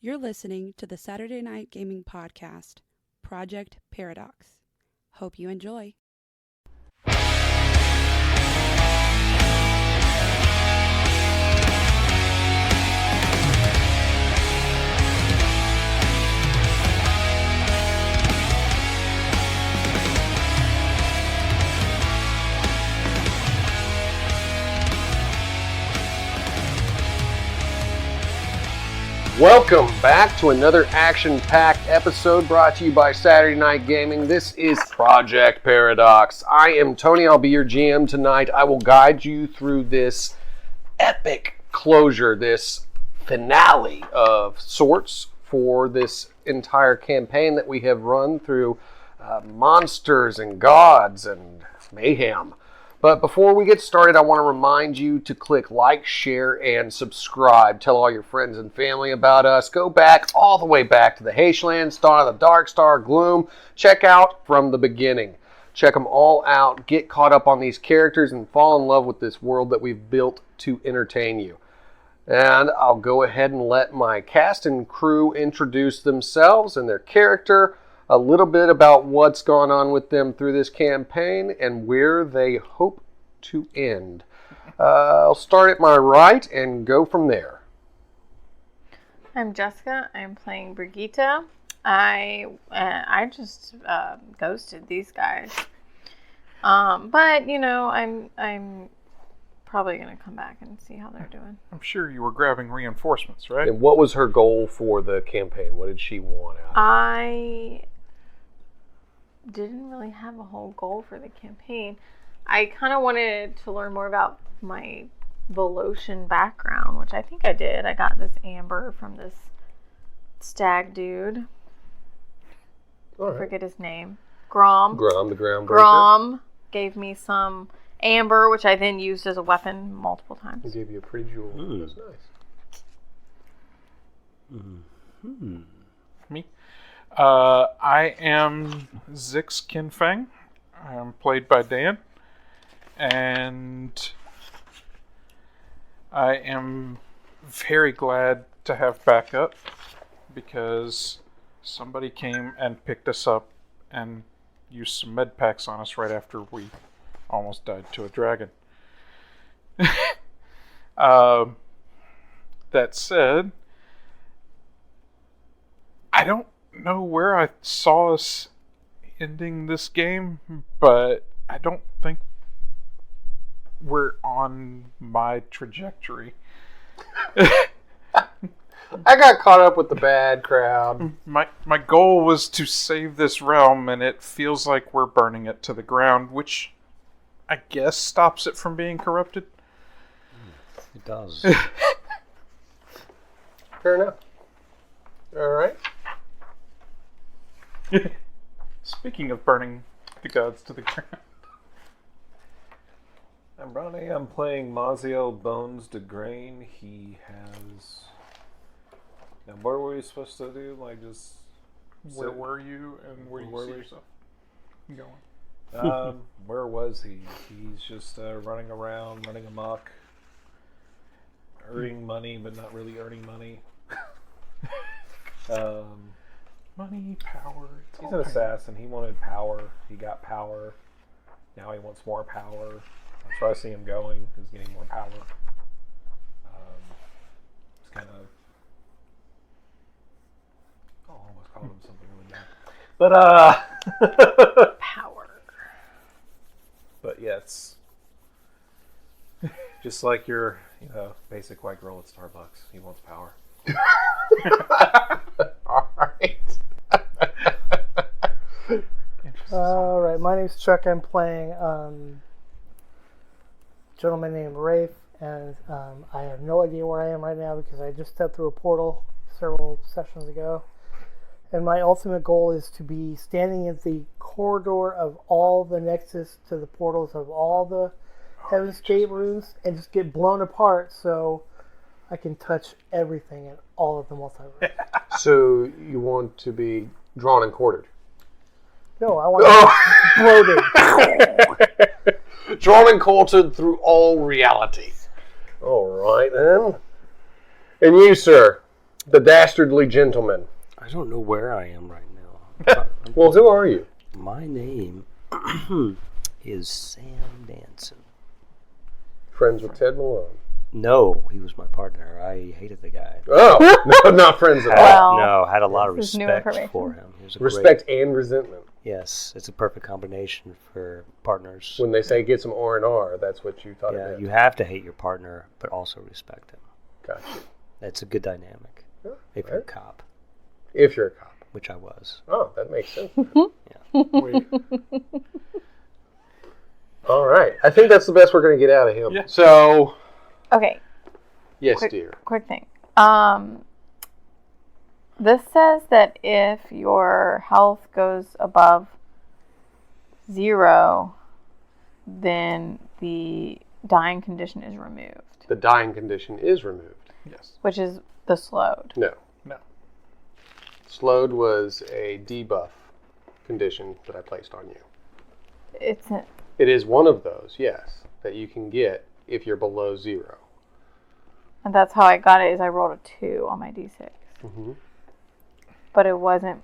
You're listening to the Saturday Night Gaming Podcast, Project Paradox. Hope you enjoy. Welcome back to another action-packed episode brought to you by Saturday Night Gaming. This is Project Paradox. I am Tony. I'll be your GM tonight. I will guide you through this epic closure, this finale of sorts for this entire campaign that we have run through monsters and gods and mayhem. But before we get started, I want to remind you to click like, share, and subscribe. Tell all your friends and family about us. Go back, all the way back to the Haishlands, Dawn of the Dark Star, Gloom. Check out from the beginning. Check them all out. Get caught up on these characters and fall in love with this world that we've built to entertain you. And I'll go ahead and let my cast and crew introduce themselves and their character, a little bit about what's gone on with them through this campaign and where they hope to end. I'll start at my right and go from there. I'm Jessica. I'm playing Brigitte. I just ghosted these guys, but you know I'm probably gonna come back and see how they're doing. I'm sure you were grabbing reinforcements, right? And what was her goal for the campaign? What did she want out of it? I didn't really have a whole goal for the campaign. I kind of wanted to learn more about my Voloshian background, which I think I did. I got this amber from this stag dude. All right. I forget his name. Grom. Grom, the groundbreaker. Grom gave me some amber, which I then used as a weapon multiple times. He gave you a pretty jewel. That was nice. Mm-hmm. Me? I am Zix Kinfang. I'm played by Dan. And I am very glad to have backup because somebody came and picked us up and used some med packs on us right after we almost died to a dragon. That said, I don't know where I saw us ending this game, but I don't think we're on my trajectory. I got caught up with the bad crowd. My goal was to save this realm, and it feels like we're burning it to the ground, which I guess stops it from being corrupted. It does. Fair enough. All right. Speaking of burning the gods to the ground. I'm Ronnie. I'm playing Samiel Bones de Grain. He has... Now, what were we supposed to do? Like, just... Where were you and where you see yourself going? Where was he? He's just running around, running amok, earning money, but not really earning money. Money, power. He's an assassin. He wanted power. He got power. Now he wants more power. That's where I see him going. He's getting more power. It's kind of... Oh, I almost called him something really bad. But, Power. But yeah, it's just like your, basic white girl at Starbucks. He wants power. All right. All right, my name's Chuck. I'm playing a gentleman named Rafe, and I have no idea where I am right now because I just stepped through a portal several sessions ago. And my ultimate goal is to be standing at the corridor of all the nexus to the portals of all the Heavenscape rooms and just get blown apart so I can touch everything in all of the multiverse. So you want to be drawn and quartered? No, I want to be bloated. Drawn and quartered through all reality. All right, then. And you, sir? The dastardly gentleman. I don't know where I am right now. Well, who are you? My name is Sam Danson. Friends with Ted Malone. No, he was my partner. I hated the guy. Oh, no, not friends at all. Well, No, had a lot of this is new respect information. for him. He was a Respect and resentment. Yes, it's a perfect combination for partners. When they say get some R&R, that's what you thought it Yeah, meant. you have to hate your partner, but also respect him. Gotcha. That's a good dynamic. Yeah, If you're a cop, if you're a cop. which I was. Oh, that makes sense. Wait. All right. I think that's the best we're going to get out of him. Yeah. So, Okay, yes, Quick- dear. quick thing. This says that if your health goes above 0, then the dying condition is removed, The dying condition is removed. Yes. which is the slowed. No. No. Slowed was a debuff condition that I placed on you. It's a, It is one of those, yes, that you can get if you're below 0. and that's how I got it. Is I rolled a 2 on my d6, Mm-hmm. but it wasn't.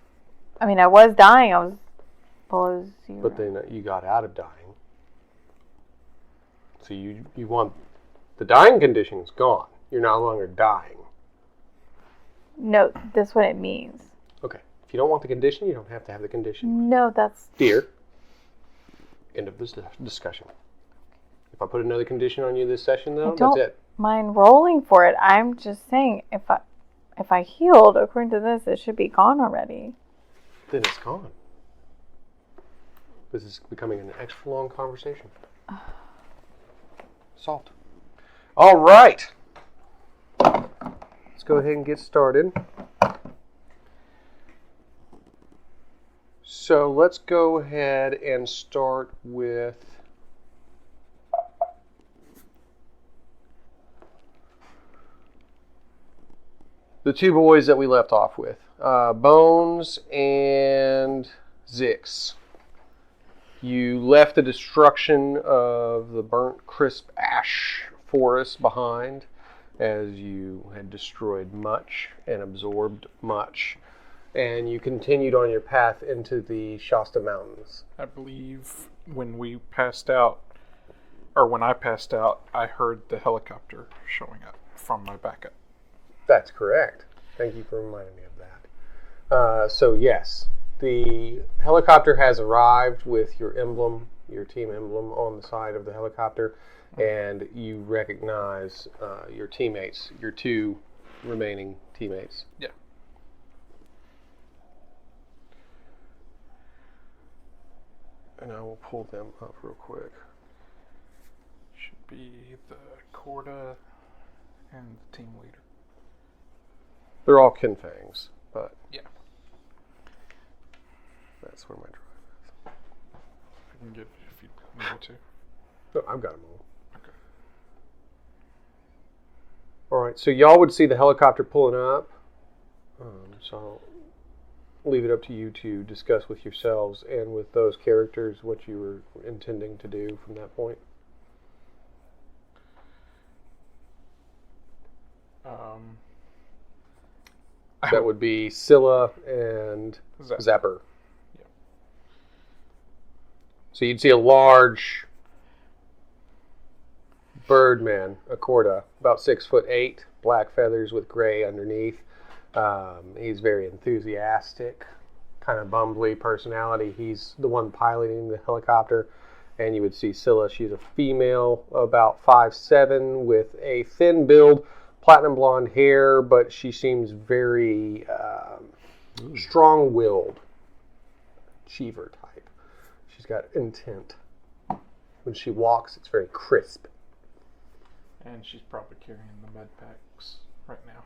I mean, I was dying. I was below 0. But then you got out of dying. So you want... The dying condition's gone. You're no longer dying. No, that's what it means. Okay. If you don't want the condition, you don't have to have the condition. No, that's Dear, end of this discussion. If I put another condition on you this session, though, I don't that's it. mind rolling for it. I'm just saying, if I healed according to this, it should be gone already. Then it's gone. This is becoming an extra long conversation. Salt. All right. Let's go ahead and get started. So let's go ahead and start with the two boys that we left off with, Bones and Zix. You left the destruction of the burnt crisp ash forest behind, as you had destroyed much and absorbed much, and you continued on your path into the Shasta Mountains. I believe when we passed out, or when I passed out, I heard the helicopter showing up from my backup. That's correct. Thank you for reminding me of that. So yes, the helicopter has arrived with your emblem, your team emblem, on the side of the helicopter, and you recognize your teammates, your two remaining teammates. Yeah. And I will pull them up real quick. Should be the Corda and the team leader. They're all Kinfangs, but Yeah. that's where my drive is. I can get it if you need me to. No, I've got them all. Okay. All right, so y'all would see the helicopter pulling up. So I'll leave it up to you to discuss with yourselves and with those characters what you were intending to do from that point. That would be Scylla and Zapper. Yeah. So you'd see a large birdman, a Corda, about 6'8", black feathers with gray underneath. He's very enthusiastic, kind of bumbly personality. He's the one piloting the helicopter. And you would see Scylla. She's a female, about 5'7", with a thin build, platinum blonde hair, but she seems very strong-willed, achiever type. She's got intent. When she walks, it's very crisp. And she's probably carrying the med packs right now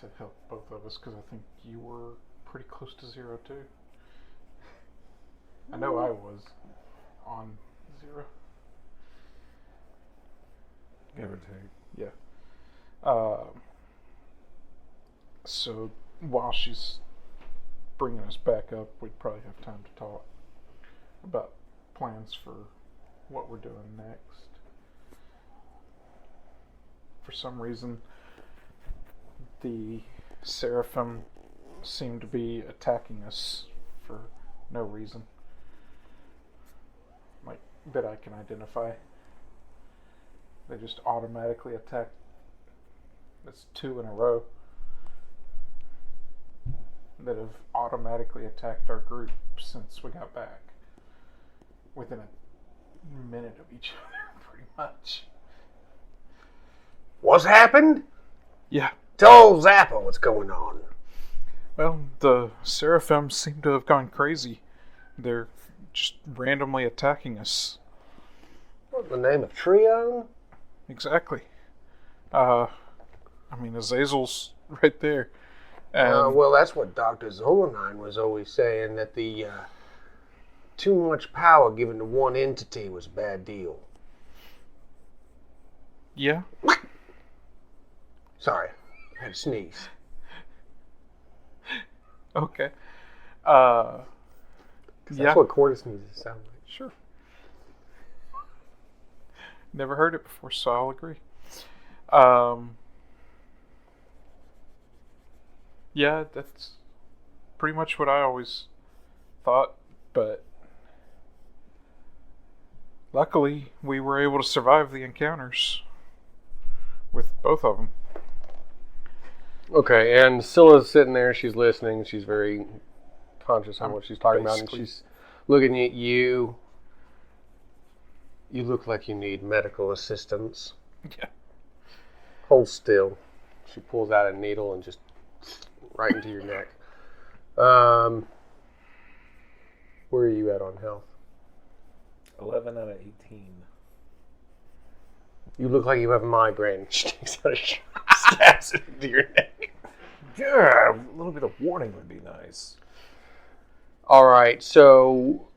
to help both of us, because I think you were pretty close to 0 too. I know I was on 0. Give or take. Yeah. So while she's bringing us back up, we'd probably have time to talk about plans for what we're doing next. For some reason, the Seraphim seem to be attacking us for no reason. Like, that I can identify. They just automatically attack. That's 2 in a row that have automatically attacked our group since we got back. Within a minute of each other, pretty much. What's happened? Yeah. Tell old Zappa what's going on. Well, the Seraphim seem to have gone crazy. They're just randomly attacking us. What's the name of Trion? Exactly. I mean, Azazel's right there. Well, that's what Dr. Zolanine was always saying, that the too much power given to one entity was a bad deal. Yeah. Sorry, I had to sneeze. Okay. That's what quarter sneezes sound like. Sure. Never heard it before, so I'll agree. Yeah, that's pretty much what I always thought, but luckily we were able to survive the encounters with both of them. Okay, and Scylla's sitting there, she's listening, she's very conscious of what she's talking about, and she's looking at you. You look like you need medical assistance. Yeah. Hold still. She pulls out a needle and just right into your neck. Where are you at on health? 11 out of 18. You look like you have a migraine. She takes out a shot, stabs it into your neck. Yeah, a little bit of warning would be nice. All right, so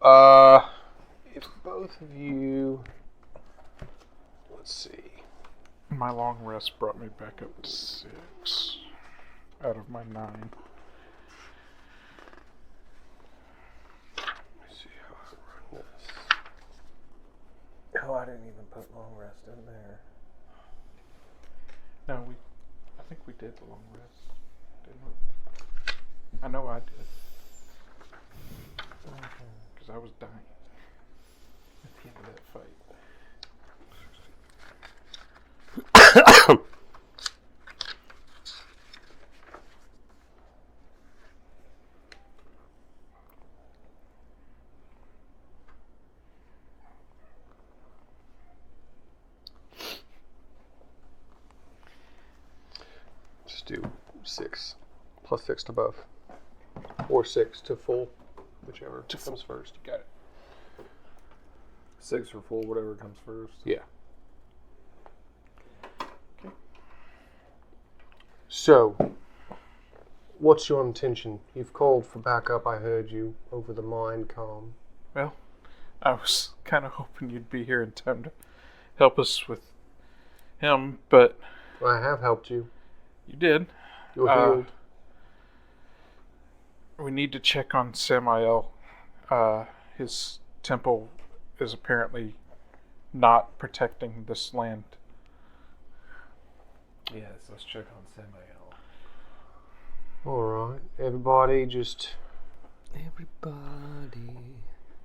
if both of you, let's see. My long rest brought me back up to 6 out of my 9. Let me see how I run this. Oh, I didn't even put long rest in there. No, I think we did the long rest, didn't we? I know I did. Because I was dying at the end of that fight. Just do 6 plus 6 to both, or 6 to full, whichever comes first. Got it. 6 for full, whatever comes first. Yeah. Okay. So, what's your intention? You've called for backup, I heard you, over the mind comm. Well, I was kind of hoping you'd be here in time to help us with him, but I have helped you. you did. You're healed. We need to check on Samiel. His temple is apparently not protecting this land. Yes, let's check on Samiel. Alright, everybody just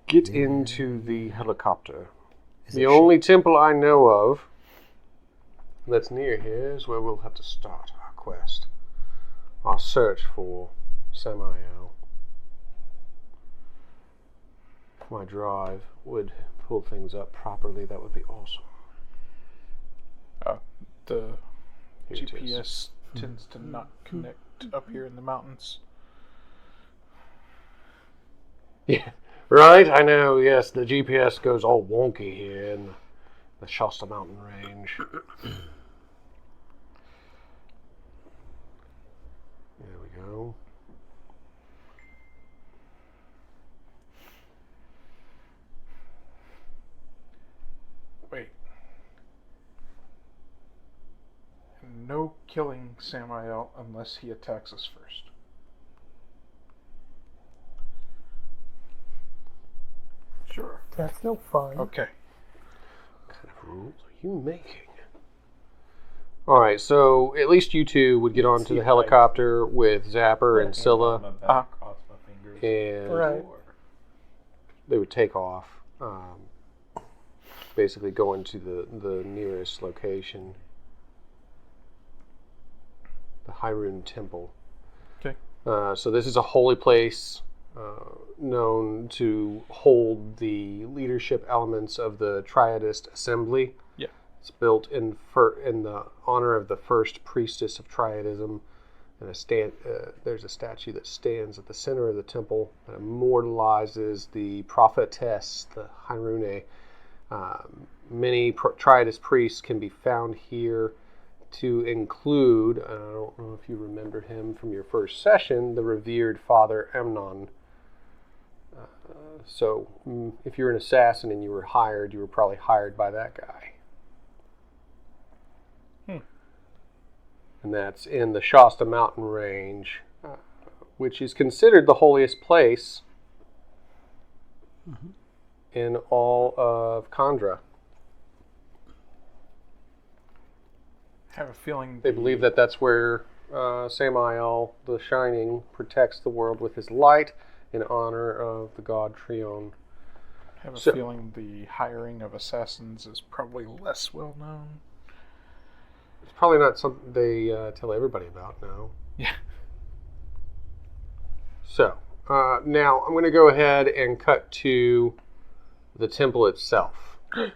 get into the helicopter. The only temple I know of that's near here is where we'll have to start our quest. Our search for Samiel. If my drive would pull things up properly, that would be awesome. The Here it is. GPS tends to not connect up here in the mountains. Yeah, right? I know, yes, the GPS goes all wonky here in the Shasta Mountain range. There we go. Wait. No killing Samiel unless he attacks us first. Sure. That's no fun. Okay. What kind of rules are you making? All right, so at least you two would get onto the helicopter with Zapper and Scylla, Cross my fingers. and Right. they would take off. Basically going to the nearest location, the Hyrule Temple. Okay. So this is a holy place known to hold the leadership elements of the Triadist Assembly. Yeah. It's built in the honor of the first priestess of Triadism, and there's a statue that stands at the center of the temple that immortalizes the prophetess, the Hyrule. Many Triadist priests can be found here, to include, I don't know if you remember him from your first session, the revered Father Amnon. So if you're an assassin and you were hired, you were probably hired by that guy. And that's in the Shasta mountain range, which is considered the holiest place in all of Kandra. I have a feeling They believe that that's where Samiel, the Shining, protects the world with his light in honor of the god Trion. I have a feeling the hiring of assassins is probably less well known. It's probably not something they tell everybody about now. Yeah. So, now I'm going to go ahead and cut to the temple itself. And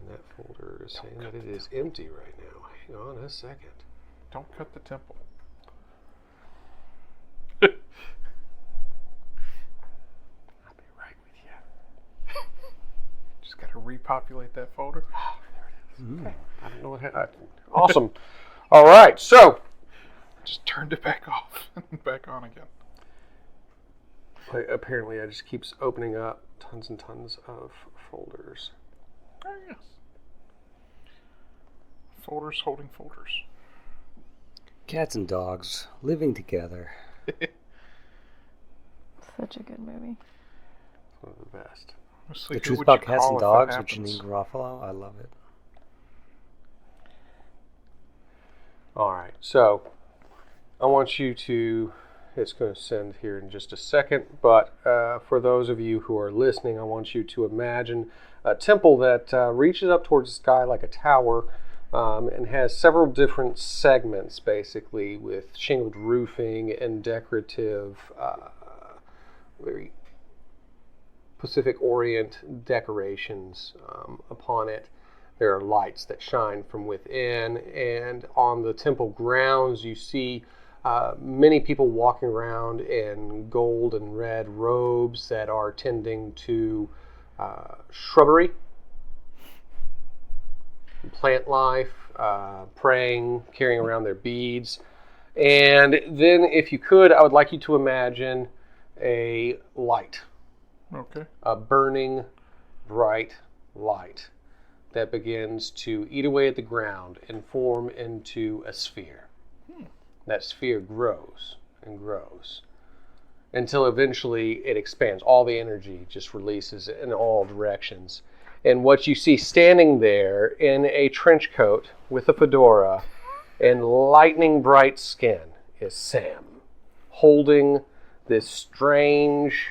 that folder is saying that it is empty right now. Hang on a second. Don't cut the temple. I'll be right with you. Just got to repopulate that folder. Okay. I don't know what happened. Awesome. All right, so Just turned it back off and back on again. apparently it just keeps opening up tons and tons of folders. Oh, yes. Folders holding folders. Cats and dogs living together. Such a good movie. It's one of the best. Honestly, The who truth would about you cats call and if that dogs with happens? Janine Garofalo. I love it. All right, so I want you to, it's going to send here in just a second, but for those of you who are listening, I want you to imagine a temple that reaches up towards the sky like a tower and has several different segments, basically, with shingled roofing and decorative, very Pacific Orient decorations upon it. There are lights that shine from within, and on the temple grounds you see many people walking around in gold and red robes that are tending to shrubbery, plant life, praying, carrying around their beads. And then, if you could, I would like you to imagine a light, Okay. a burning, bright light that begins to eat away at the ground and form into a sphere. That sphere grows and grows until eventually it expands. All the energy just releases in all directions. And what you see standing there in a trench coat with a fedora and lightning bright skin is Sam, holding this strange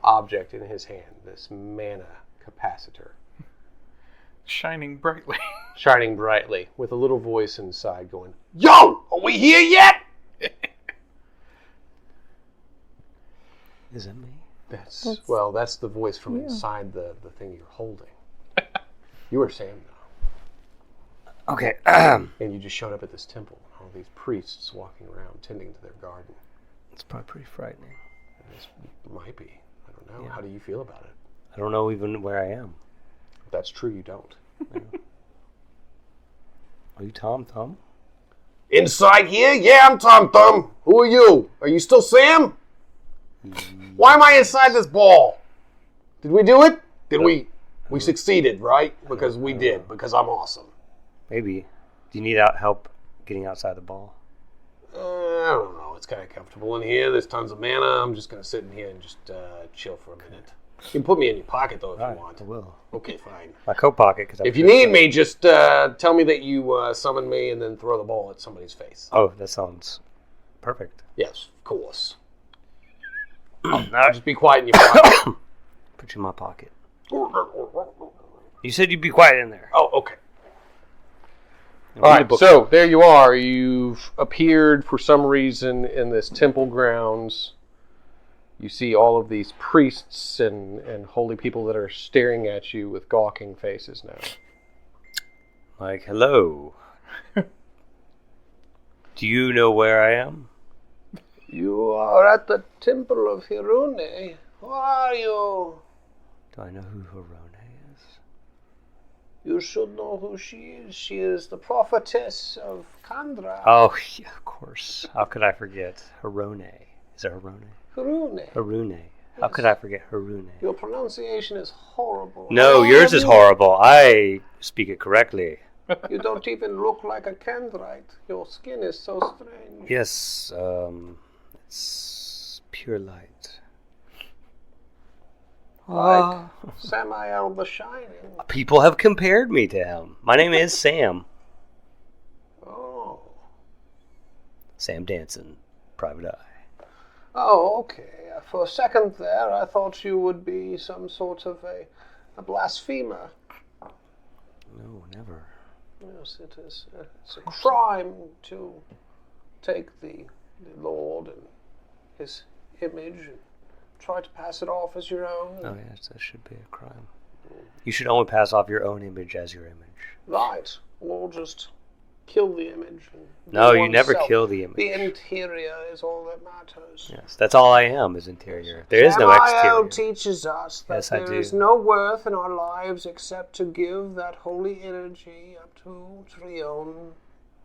object in his hand, this mana capacitor. Shining brightly. Shining brightly, with a little voice inside going, "Yo, are we here yet?" Is it me? That's the voice from inside the thing you're holding. You are Sam now. Okay. And you just showed up at this temple. All these priests walking around tending to their garden. It's probably pretty frightening. This might be. I don't know. Yeah. How do you feel about it? I don't know even where I am. If that's true, you don't. Are you Tom Thumb? Inside here? Yeah, I'm Tom Thumb. Who are you? Are you still Sam? Why am I inside this ball? Did we do it? Did we? We succeeded, right? Because we did. Because I'm awesome. Maybe. Do you need help getting outside the ball? I don't know. It's kind of comfortable in here. There's tons of mana. I'm just going to sit in here and just chill for a minute. You can put me in your pocket, though, if Right, you want. I will. Okay, fine. My coat pocket. Cause If you need me, just tell me that you summon me and then throw the ball at somebody's face. Oh, that sounds perfect. Yes, of course. No, Just be quiet in your pocket. put you in my pocket. You said you'd be quiet in there. Oh, okay. All right, so there you are. You've appeared for some reason in this temple grounds. You see all of these priests and holy people that are staring at you with gawking faces now. Like, hello. Do you know where I am? You are at the temple of Hirune. Who are you? Do I know who Hirone is? You should know who she is. She is the prophetess of Kandra. Oh, yeah, of course. How could I forget? Hirone. Is it Hirone? Hirune. Hirune. How could I forget Hirune? Your pronunciation is horrible. No, yours is horrible. I speak it correctly. You don't even look like a Kandrite. Your skin is so strange. Yes, it's pure light. Like Samiel the Shining. People have compared me to him. My name is Sam. Oh. Sam Danson, Private Eye. Oh, okay. For a second there, I thought you would be some sort of a blasphemer. No, never. Yes, it is. It's a crime to take the Lord and his image and try to pass it off as your own. Oh, yes, that should be a crime. You should only pass off your own image as your image. Right. Or just kill the image. And No, be you never oneself. kill the image. The interior is all that matters. Yes, that's all I am, is interior. There is no Samiel exterior. teaches us that Yes, I there is do. no worth in our lives except to give that holy energy up to Trion,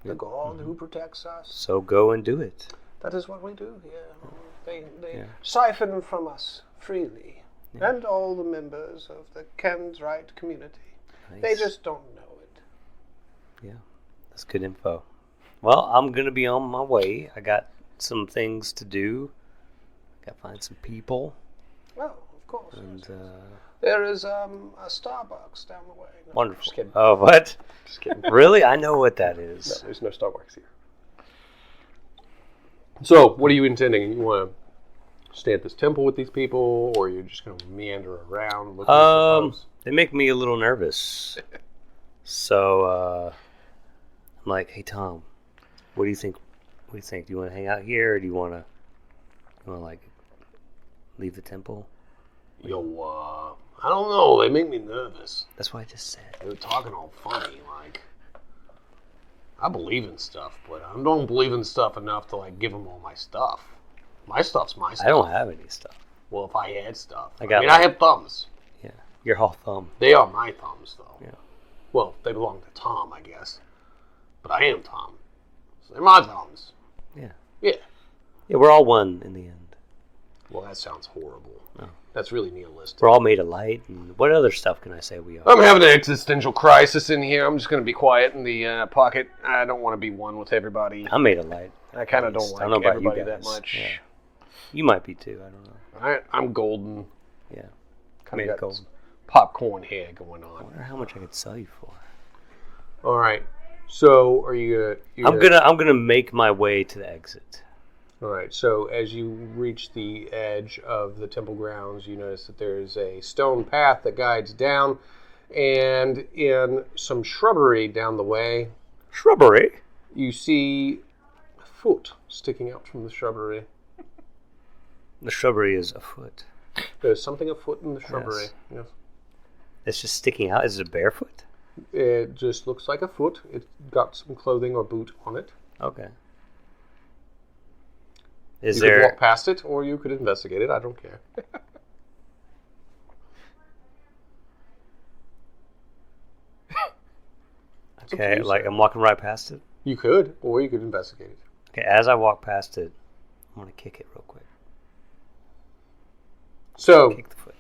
the god who protects us. So go and do it. That is what we do here. They Yeah. siphon from us freely. And all the members of the Kandrite community. Nice. They just don't know it. Yeah, that's good info. Well, I'm going to be on my way. I got some things to do. Got to find some people. Oh, of course. And, There is a Starbucks down the way. No, wonderful. Just kidding. Oh, what? Just kidding. Really? I know what that No, is. there's no Starbucks here. So, what are you intending? You want to stay at this temple with these people, or you're just going to meander around looking at the They make me a little nervous. So, I'm like, hey, Tom, what do you think? What do you think? Do you want to hang out here, or do you want to like, leave the temple? Yo, I don't know. They make me nervous. That's what I just said. They're talking all funny, like. I believe in stuff, but I don't believe in stuff enough to, like, give them all my stuff. My stuff's my stuff. I don't have any stuff. Well, if I had stuff. I I have thumbs. Yeah, your whole thumb. They are my thumbs, though. Yeah. Well, they belong to Tom, I guess. But I am Tom. So they're my thumbs. Yeah. Yeah. Yeah, we're all one in the end. Well, that sounds horrible. No. That's really nihilistic. We're all made of light, and what other stuff can I say we are? I'm having an existential crisis in here. I'm just going to be quiet in the pocket. I don't want to be one with everybody. I'm made of light. I kind of don't I like don't know about everybody you that guys. much. Yeah. You might be too. I don't know. I'm golden. Yeah. Kind Made of of got gold. some popcorn hair going I on. wonder how much I could sell you for. All right. So, are you I'm gonna make my way to the exit. All right. So, as you reach the edge of the temple grounds, you notice that there's a stone path that guides down, and in some shrubbery down the way, Shrubbery? you see a foot sticking out from the shrubbery. The shrubbery is afoot. There's something afoot in the shrubbery. Yes. It's just sticking out. Is it barefoot? It just looks like a foot. It's got some clothing or boot on it. Okay. You Is could there? walk past it, or you could investigate it. I don't care. Okay, like I'm walking right past it. You could, or you could investigate it. Okay, as I walk past it, I'm gonna kick it real quick. So, Kick the foot.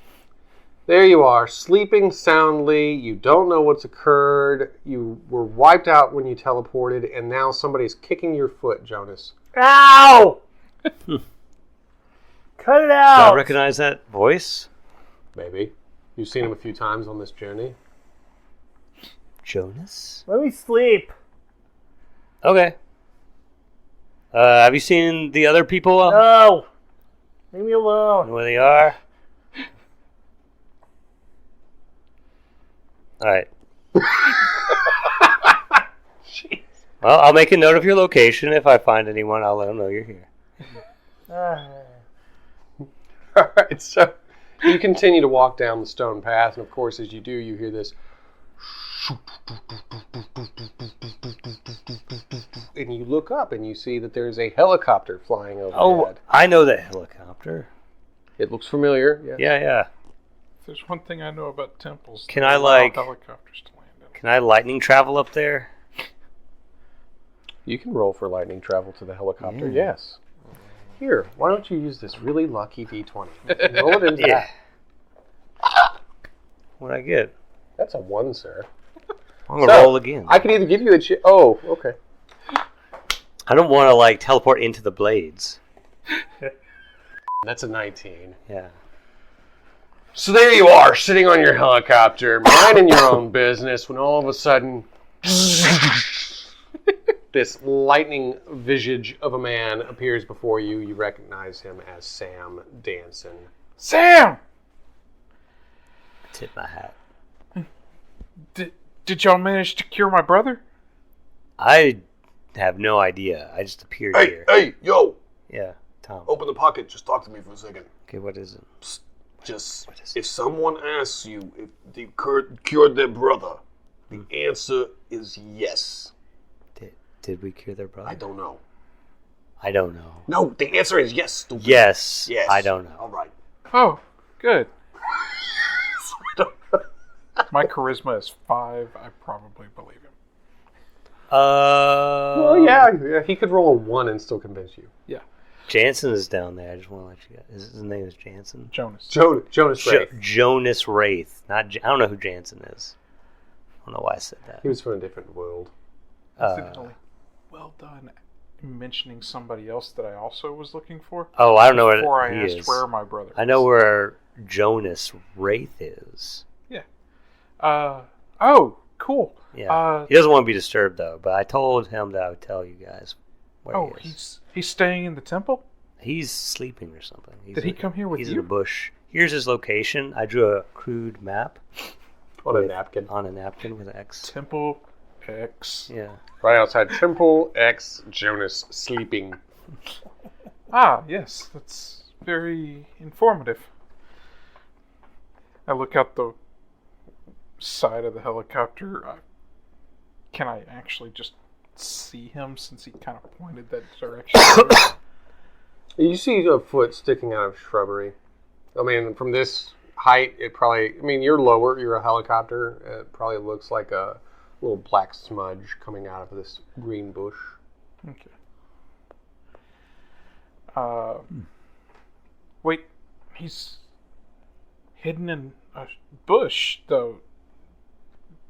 there you are, sleeping soundly. You don't know what's occurred. You were wiped out when you teleported, and now somebody's kicking your foot, Jonas. Ow! Cut it Do out! I recognize that voice? Maybe. You've seen him a few times on this journey. Jonas? Let me sleep. Okay. Have you seen the other people? No. Leave me alone. Know where they are? Alright. Well, I'll make a note of your location. If I find anyone, I'll let them know you're here. All right, so you continue to walk down the stone path, and of course, as you do, you hear this. And you look up and you see that there's a helicopter flying overhead. Oh, I know that helicopter. It looks familiar. Yes. Yeah. If there's one thing I know about temples, Can they I, allow like- helicopters to land in. Can I lightning travel up there? You can roll for lightning travel to the helicopter, Yeah. yes. Here, why don't you use this really lucky D20? Roll it into Yeah. that. What'd I get? That's a 1, sir. I'm gonna So, roll again. I can either give you a Oh, okay. I don't want to like teleport into the blades. That's a 19. Yeah. So there you are, sitting on your helicopter, minding your own business, when all of a sudden, this lightning visage of a man appears before you. You recognize him as Sam Danson. Sam! Tip my hat. Did y'all manage to cure my brother? I have no idea. I just appeared here. Hey, yo! Yeah, Tom. Open the pocket. Just talk to me for a second. Okay, what is it? Just, What is it? if someone asks you if they cured their brother, the answer is yes. Did we cure their brother? I don't know. I don't know. No, the answer is yes, stupid. Yes. Yes. I don't know. All right. Oh, good. My charisma is 5. I probably believe him. Well, yeah, he could roll a 1 and still convince you. Yeah. Jansen is down there. I just want to let you guys. His name is Jansen. Jonas. Jonas Ray. Jonas Wraith. I don't know who Jansen is. I don't know why I said that. He was from a different world. Incidentally, well done mentioning somebody else that I also was looking for. Oh, I don't know Before where I he asked is. where my brother I know is. where Jonas Wraith is. Oh, cool. Yeah. He doesn't want to be disturbed though, but I told him that I would tell you guys where Oh, he is. he's staying in the temple? He's sleeping or something. Did he come here with he's you? in a bush. Here's his location. I drew a crude map On a napkin. on a napkin with an X. Temple X. Yeah. Right outside Temple X Jonas sleeping. Ah, yes. That's very informative. I look out the side of the helicopter. Can I actually just see him since he kind of pointed that direction? You see a foot sticking out of shrubbery. I mean, from this height, it probably... I mean, you're lower. You're a helicopter. It probably looks like a little black smudge coming out of this green bush. Okay. Wait, he's hidden in a bush, though.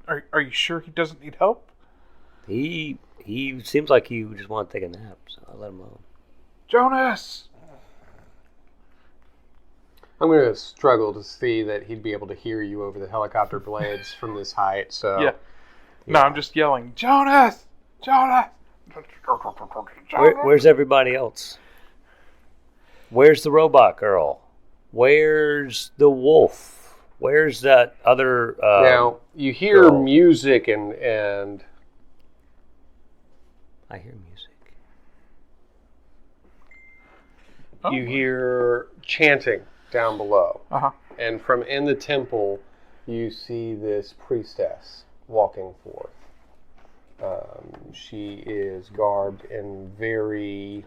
Are you sure he doesn't need help? He seems like he just wanted to take a nap, so I let him alone. Jonas! I'm going to struggle to see that he'd be able to hear you over the helicopter blades from this height, so... Yeah. No, I'm just yelling, Jonas! Jonas! Where's everybody else? Where's the robot girl? Where's the wolf? Where's that other... now, you hear girl. music and... I hear music. Oh. You hear chanting down below. Uh-huh. And from in the temple, you see this priestess walking forth. She is garbed in very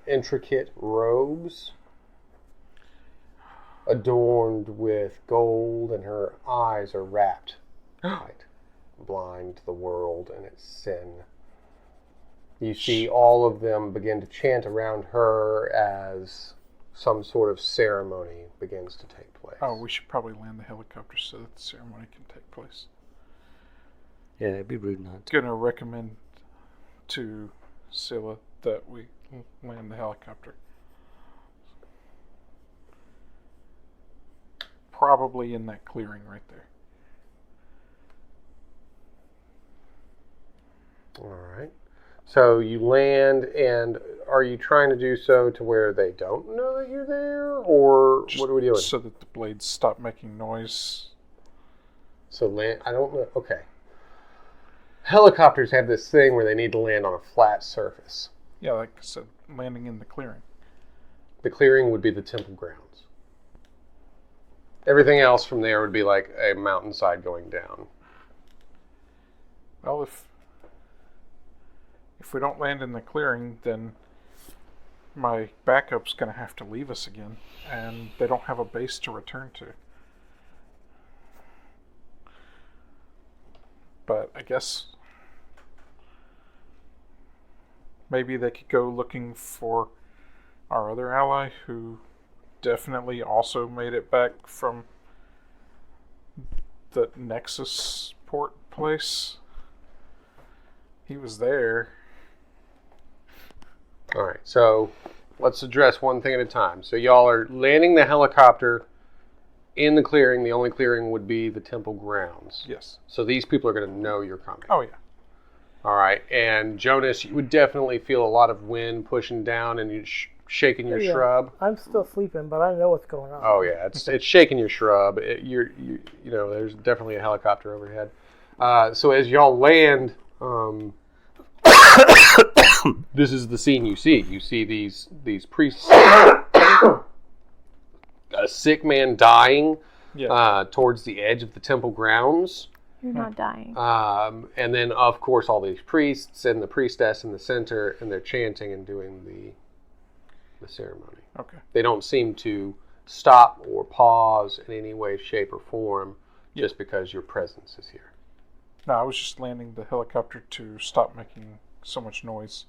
intricate robes, adorned with gold, and her eyes are wrapped tight, blind to the world and its sin. You see all of them begin to chant around her as some sort of ceremony begins to take place. Oh, we should probably land the helicopter so that the ceremony can take place. Yeah, it'd be rude not to. Gonna recommend to Scylla that we land the helicopter. probably in that clearing right there. All right. So you land, and are you trying to do so to where they don't know that you're there, or Just what are we doing? so that the blades stop making noise. So land. I don't know. Okay. Helicopters have this thing where they need to land on a flat surface. Yeah, like I said, landing in the clearing. The clearing would be the temple grounds. Everything else from there would be like a mountainside going down. Well, if we don't land in the clearing, then my backup's going to have to leave us again, and they don't have a base to return to. But I guess maybe they could go looking for our other ally, who definitely also made it back from the Nexus port place. He was there. All right, so let's address one thing at a time. So y'all are landing the helicopter in the clearing. The only clearing would be the temple grounds. Yes. So these people are going to know you're coming. Oh, yeah. All right, and Jonas, you would definitely feel a lot of wind pushing down and you shaking your shrub. I'm still sleeping, but I know what's going on. Oh yeah, it's shaking your shrub. You know, there's definitely a helicopter overhead. So as y'all land, this is the scene you see. You see these priests, a sick man dying towards the edge of the temple grounds. You're not dying. And then, of course, all these priests and the priestess in the center, and they're chanting and doing the ceremony. Okay. They don't seem to stop or pause in any way, shape, or form just because your presence is here. No, I was just landing the helicopter to stop making so much noise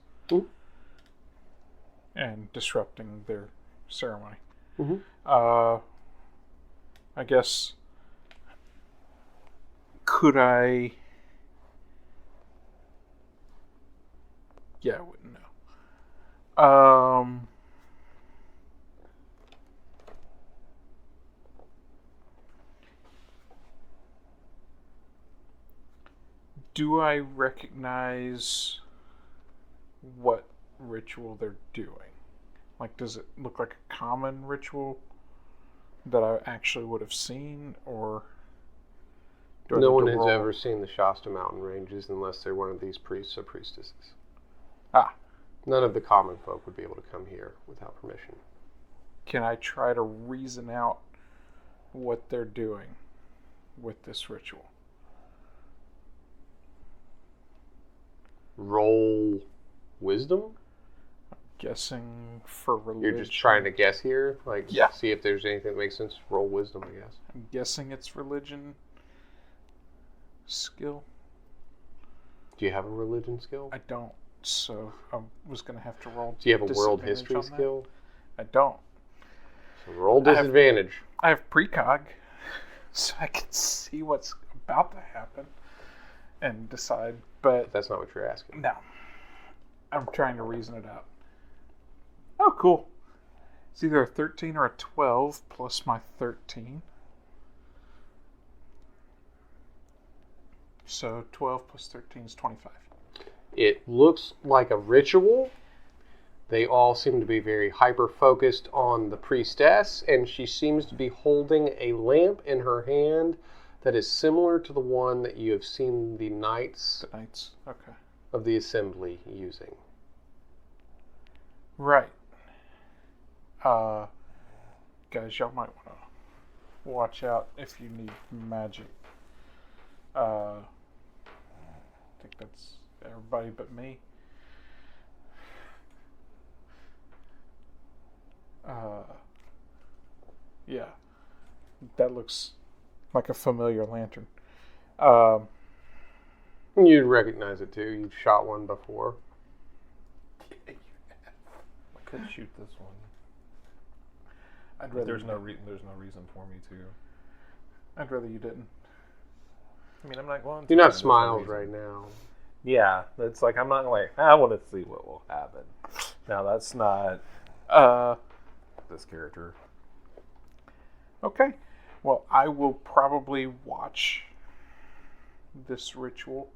and disrupting their ceremony. Mm-hmm. I guess, could I... Yeah, I wouldn't know. Do I recognize what ritual they're doing? Like, does it look like a common ritual that I actually would have seen, or do I No need one to has roll? ever seen the Shasta Mountain Ranges unless they're one of these priests or priestesses. Ah, None of the common folk would be able to come here without permission. can I try to reason out what they're doing with this ritual? Roll wisdom? Guessing for religion. You're just trying to guess here? Like, Yeah. see if there's anything that makes sense? Roll wisdom, I guess. I'm guessing it's religion skill. Do you have a religion skill? I don't, so I was going to have to roll. Do you have a world disadvantage history on that. skill? I don't. So roll disadvantage. I have precog, so I can see what's about to happen and decide. But That's not what you're asking. no, I'm trying to reason it out. Oh, cool. It's either a 13 or a 12 plus my 13. So 12 plus 13 is 25. It looks like a ritual. They all seem to be very hyper-focused on the priestess, and she seems to be holding a lamp in her hand that is similar to the one that you have seen the knights The knights. Okay. of the assembly using. Right. Guys, y'all might want to watch out if you need magic. I think that's everybody but me. Yeah. That looks like a familiar lantern. You'd recognize it too. You've shot one before. I could shoot this one. I'd But rather there's you no didn't. there's no reason for me to. I'd rather you didn't. I mean, I'm not going to. You're not There's no smiles reason. right now. Yeah, it's like I'm not like I want to see what will happen. Now that's not Uh, this character. okay. Well, I will probably watch this ritual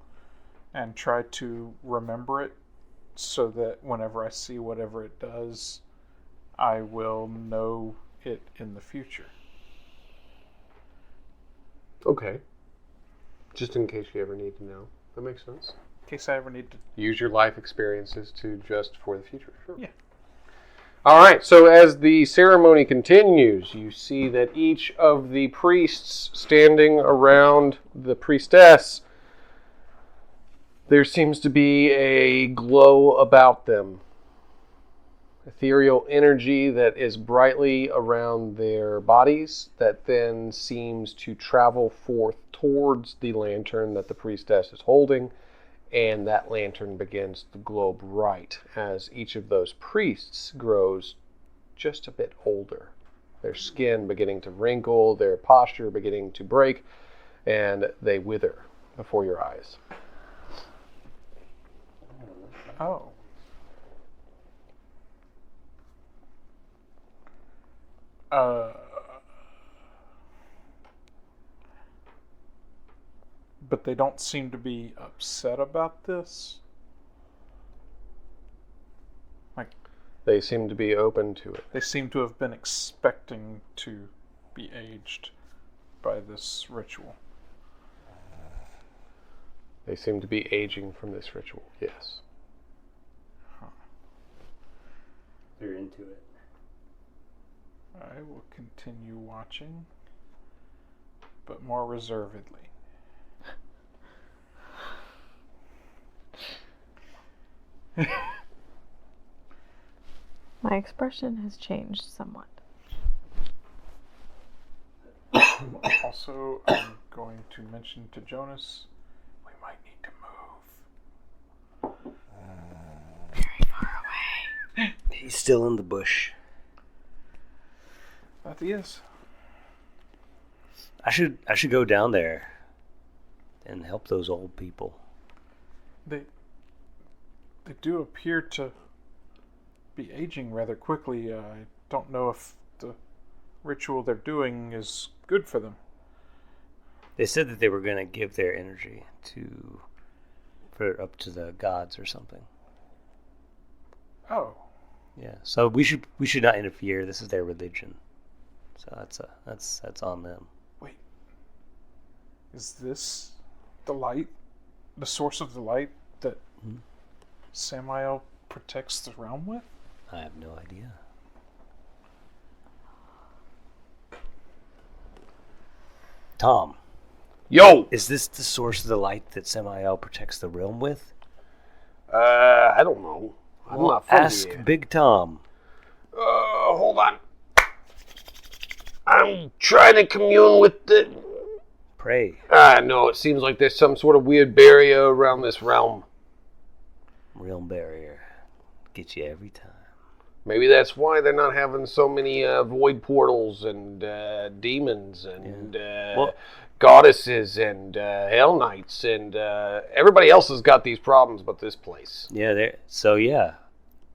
and try to remember it so that whenever I see whatever it does, I will know it in the future. Okay. Just in case you ever need to know. That makes sense. In case I ever need to... Use your life experiences to just for the future. Sure. Yeah. All right, so as the ceremony continues, you see that each of the priests standing around the priestess, there seems to be a glow about them. Ethereal energy that is brightly around their bodies that then seems to travel forth towards the lantern that the priestess is holding, and that lantern begins to glow bright as each of those priests grows just a bit older. Their skin beginning to wrinkle, their posture beginning to break, and they wither before your eyes. Oh. But they don't seem to be upset about this. Like, They seem to be open to it. they seem to have been expecting to be aged by this ritual. They seem to be aging from this ritual, yes. They're into it. I will continue watching, but more reservedly. My expression has changed somewhat. Also, I'm going to mention to Jonas, we might need to move. Very far away. He's still in the bush. That he is. I should go down there and help those old people. They do appear to be aging rather quickly. I don't know if the ritual they're doing is good for them. They said that they were going to give their energy to put it up to the gods or something. Oh, Yeah. So we should not interfere. This is their religion. So that's on them. wait. Is this the light? The source of the light that Samiel protects the realm with? I have no idea. Tom, Yo! is this the source of the light that Samiel protects the realm with? I don't know. I'm Well, not from ask here. Big Tom. Hold on. I'm trying to commune with the... Pray. No, it seems like there's some sort of weird barrier around this realm. Realm barrier. Get you every time. Maybe that's why they're not having so many void portals and demons and Well- goddesses and hell knights and everybody else has got these problems but this place. Yeah, there. So yeah.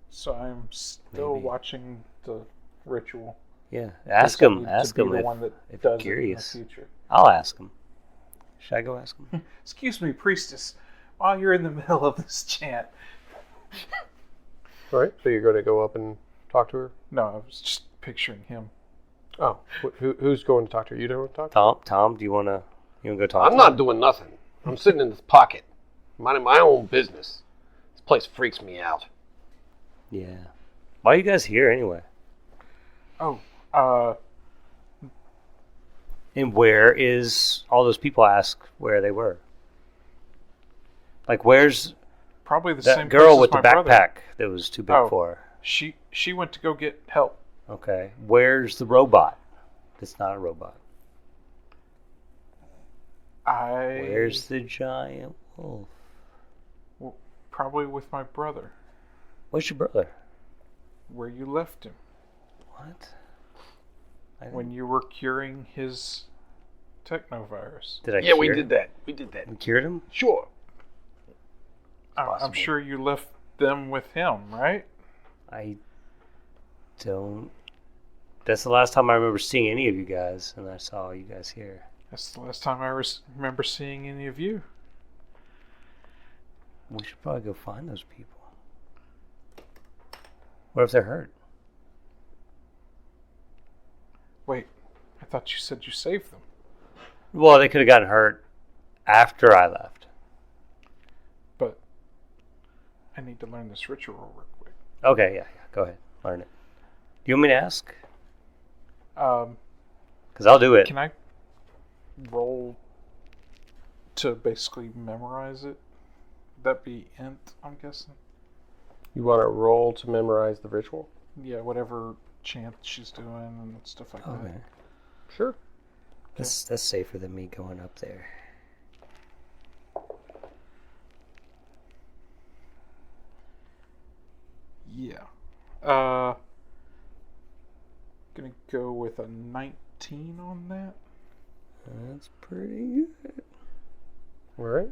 So I'm still Maybe. watching the ritual. Yeah. Ask Guess I him. need to Ask be him the if, one that if does you're it curious. in the future. I'll ask him. Should I go ask him? Excuse me, priestess. While you're in the middle of this chant. All right, so you're going to go up and talk to her? No, I was just picturing him. Oh, who's going to talk to her? You don't want to talk to her? Tom, do you wanna go talk? I'm to not him? doing nothing. I'm sitting in this pocket, minding my own business. This place freaks me out. Yeah. Why are you guys here anyway? Oh, And where is all those people? Ask where they were. Like, where's probably the that same girl place with as the my backpack brother. that was too big Oh. for her? She went to go get help. Okay. Where's the robot? That's not a robot. Where's the giant wolf? Well, probably with my brother, Where's your brother? where you left him What? when you were curing his technovirus. Did I Yeah, we cure did him? that. We did that. We cured him? Sure. I'm possible. sure you left them with him, right? I don't That's the last time I remember seeing any of you guys, and I saw you guys here. That's the last time I remember seeing any of you. We should probably go find those people. What if they're hurt? Wait, I thought you said you saved them. Well, they could have gotten hurt after I left. But I need to learn this ritual real quick. Okay, yeah. Go ahead. Learn it. Do you want me to ask? Because I'll do it. Can I roll to basically memorize it? That be int, I'm guessing? You want to roll to memorize the ritual? Yeah, whatever chant she's doing and stuff like Okay. that. Sure. That's safer than me going up there. Yeah. Gonna go with a 19 on that. That's pretty good. All right.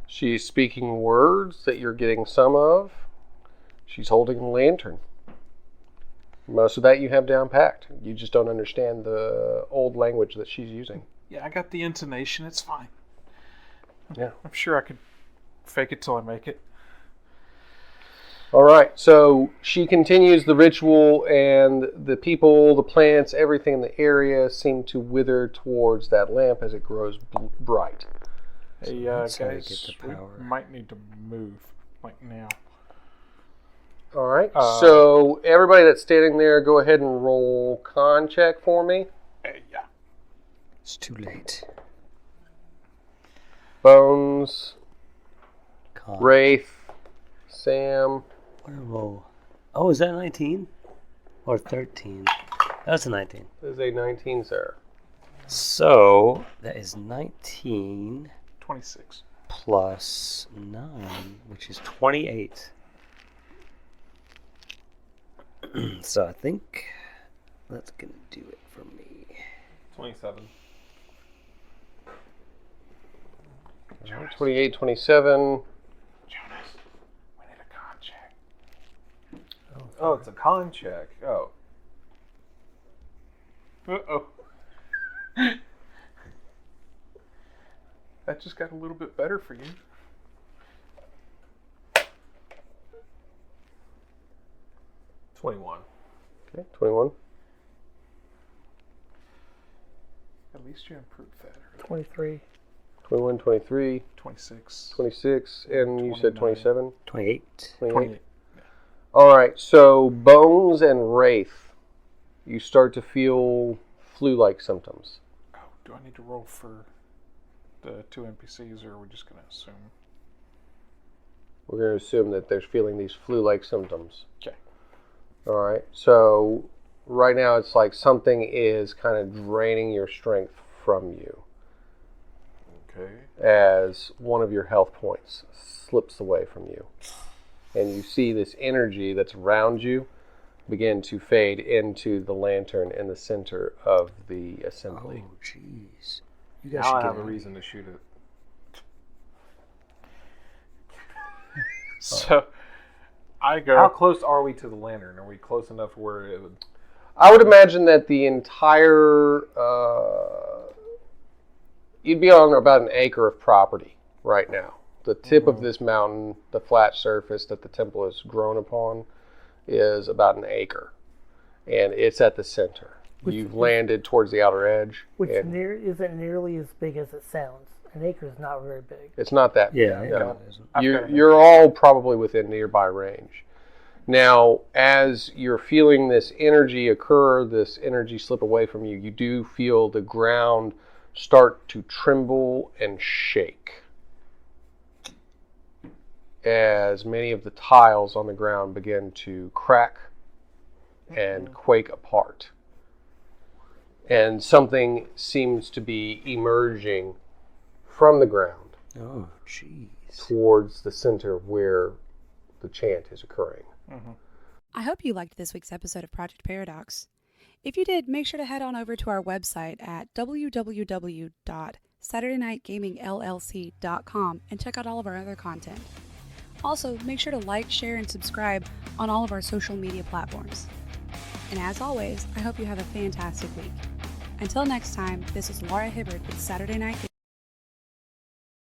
She's speaking words that you're getting some of. She's holding a lantern. Most of that you have down packed. You just don't understand the old language that she's using. Yeah, I got the intonation. It's fine. Yeah. I'm sure I could fake it till I make it. All right. So she continues the ritual, and the people, the plants, everything in the area seem to wither towards that lamp as it grows bright. Hey, that's how you guys, get the power. we might need to move, like now. All right. So everybody that's standing there, go ahead and roll con check for me. Yeah. It's too late. Bones, Con. Wraith, Sam. What a roll. Oh, is that 19? Or 13? That's a 19. This is a 19, sir. So, that is 19 26. plus 9, which is 28. So I think that's going to do it for me. 27. 28, 27. Jonas, we need a con check. Oh, it's a con check. Oh. Uh-oh. That just got a little bit better for you. $21. Okay, 21. At least you improved that. 23. 21, 23, 26. 26, and you said 27? 28. 28. All right, so Bones and Wraith, you start to feel flu-like symptoms. Oh, do I need to roll for the two NPCs, or are we just going to assume? We're going to assume that they're feeling these flu-like symptoms. Okay. All right, so right now it's like something is kind of draining your strength from you Okay. as one of your health points slips away from you. And you see this energy that's around you begin to fade into the lantern in the center of the assembly. Oh, jeez. You guys Now should I get have a out of reason to shoot it. So, I go... How close are we to the lantern? Are we close enough where it would... I would imagine that the entire... you'd be on about an acre of property right now. The tip of this mountain, the flat surface that the temple has grown upon, is about an acre. And it's at the center. You've landed towards the outer edge. Which and isn't nearly as big as it sounds. An acre is not very big. it's not that big. Yeah, No. it isn't. You're all probably within nearby range. Now, as you're feeling this energy occur, this energy slip away from you, you do feel the ground start to tremble and shake as many of the tiles on the ground begin to crack and quake apart. And something seems to be emerging from the ground Oh, jeez. towards the center where the chant is occurring. I hope you liked this week's episode of Project Paradox. If you did, make sure to head on over to our website at www.SaturdayNightGamingLLC.com and check out all of our other content. Also, make sure to like, share, and subscribe on all of our social media platforms. And as always, I hope you have a fantastic week. Until next time, this is Laura Hibbard with Saturday Night